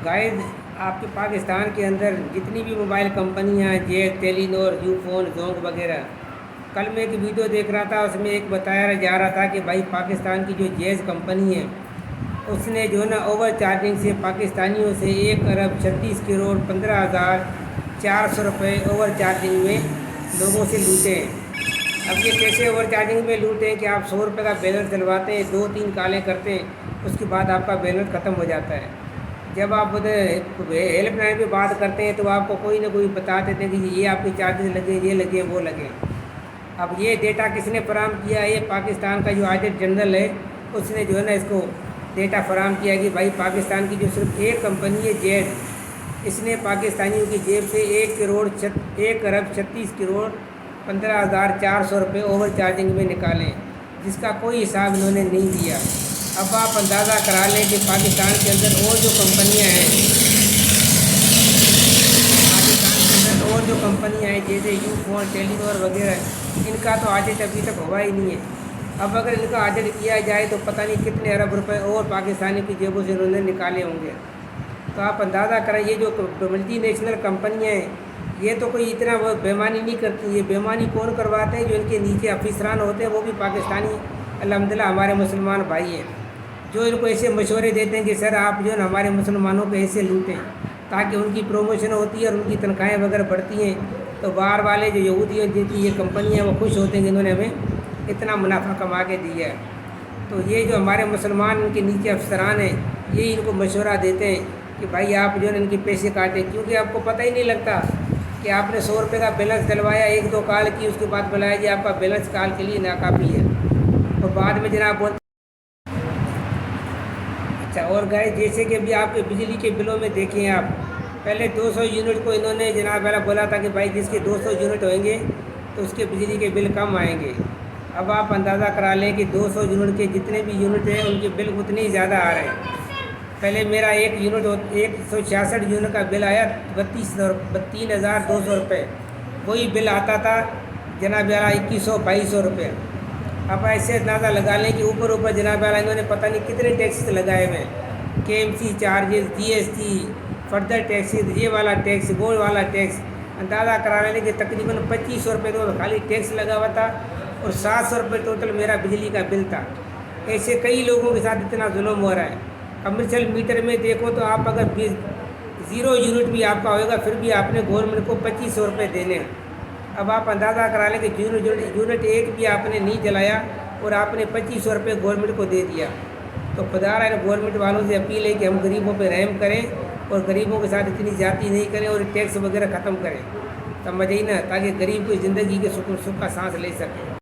Guys آپ کے پاکستان کے اندر جتنی بھی موبائل کمپنیاں ہیں جے ٹیلی نور یو فون زونگ وغیرہ، کل میں ایک ویڈیو دیکھ رہا تھا، اس میں ایک بتایا جا رہا تھا کہ بھائی پاکستان کی جو جیز کمپنی ہے اس نے جو ہے نا اوور چارجنگ سے پاکستانیوں سے 1,36,15,400 روپے اوور چارجنگ میں لوگوں سے لوٹے ہیں۔ اب یہ کیسے اوور چارجنگ میں لوٹے ہیں کہ آپ 100 روپے کا بیلنس ڈلواتے ہیں، 2-3 کالیں کرتے ہیں، اس کے بعد آپ کا بیلنس ختم ہو جاتا ہے۔ جب آپ ہیلپ لائن پہ بات کرتے ہیں تو آپ کو کوئی نہ کوئی بتا دیتے ہیں کہ یہ آپ کے چارجز لگے، یہ لگے، وہ لگے۔ اب یہ ڈیٹا کس نے فراہم کیا؟ یہ پاکستان کا جو آڈٹ جنرل ہے اس نے جو ہے نا اس کو ڈیٹا فراہم کیا کہ بھائی پاکستان کی جو صرف ایک کمپنی ہے جیز، اس نے پاکستانیوں کی جیب سے 1,36,15,400 روپے اوور چارجنگ میں نکالیں، جس کا کوئی حساب انہوں نے نہیں دیا۔ اب آپ اندازہ کرا لیں کہ پاکستان کے اندر اور جو کمپنیاں ہیں جیسے یو فون ٹیلی نور وغیرہ، ان کا تو آڈٹ ابھی تک ہوا ہی نہیں ہے۔ اب اگر ان کا آڈٹ کیا جائے تو پتہ نہیں کتنے ارب روپے اور پاکستانی کی جیبوں سے انہوں نے نکالے ہوں گے۔ تو آپ اندازہ کریں یہ جو ملٹی نیشنل کمپنیاں ہیں یہ تو کوئی اتنا وہ بےمانی نہیں کرتی۔ یہ بےمانی کون کرواتے ہیں؟ جو ان کے نیچے افسران ہوتے ہیں وہ بھی پاکستانی الحمدللہ ہمارے مسلمان بھائی ہیں، جو ان کو ایسے مشورے دیتے ہیں کہ سر آپ جو ہے ہمارے مسلمانوں کو ایسے لوٹیں، تاکہ ان کی پروموشن ہوتی ہے اور ان کی تنخواہیں وغیرہ بڑھتی ہیں، تو باہر والے جو یہودی جن کی یہ کمپنیاں وہ خوش ہوتے ہیں کہ انہوں نے ہمیں اتنا منافع کما کے دیا ہے۔ تو یہ جو ہمارے مسلمان ان کے نیچے افسران ہیں یہی ان کو مشورہ دیتے ہیں کہ بھائی آپ جو ہے ان کے پیسے کاٹیں، کیونکہ آپ کو پتہ ہی نہیں لگتا کہ آپ نے 100 روپے کا بیلنس ڈلوایا، 1-2 کال کی، اس کے بعد بلایا جی آپ کا بیلنس کال کے لیے ناکافی ہے، اور بعد میں جناب بولتے اچھا۔ اور گئے جیسے کہ ابھی آپ کے بجلی کے بلوں میں دیکھیں، آپ پہلے 200 یونٹ کو انہوں نے جناب والا بولا تھا کہ بھائی جس کے 200 یونٹ ہوئیں گے تو اس کے بجلی کے بل کم آئیں گے۔ اب آپ اندازہ کرا لیں کہ 200 یونٹ کے جتنے بھی یونٹ ہیں ان کے بل اتنے ہی زیادہ آ رہے ہیں۔ پہلے میرا 166 یونٹ کا بل آیا 3,200 روپے، وہی بل آتا تھا جناب والا 2,100-2,200 روپے۔ اب ایسے اندازہ لگا لیں کہ اوپر جناب والا انہوں نے پتہ نہیں کتنے ٹیکس لگائے ہوئے ہیں، KMC charges, GST، further taxes, یہ والا ٹیکس، وہ والا ٹیکس۔ اندازہ کرا لیں کہ تقریباً 2,500 روپے تو خالی ٹیکس لگا ہوا تھا، اور 700 روپے ٹوٹل میرا بجلی کا بل تھا۔ ایسے کئی لوگوں کے ساتھ اتنا ظلم ہو رہا ہے۔ کمرشل میٹر میں دیکھو تو آپ اگر 0 یونٹ بھی آپ کا ہوئے گا پھر بھی آپ نے گورنمنٹ کو 2,500 روپے دینے ہیں۔ اب آپ اندازہ کرا لیں کہ یونٹ ایک بھی آپ نے نہیں جلایا اور آپ نے 2,500 روپے گورنمنٹ کو دے دیا۔ تو خدا رہا گورنمنٹ والوں سے اپیل ہے کہ ہم غریبوں پہ رحم کریں اور غریبوں کے ساتھ اتنی زیادتی نہیں کریں اور ٹیکس وغیرہ ختم کریں، سمجھے نا، تاکہ غریب کو زندگی کے سکون سکھ کا سانس لے سکے۔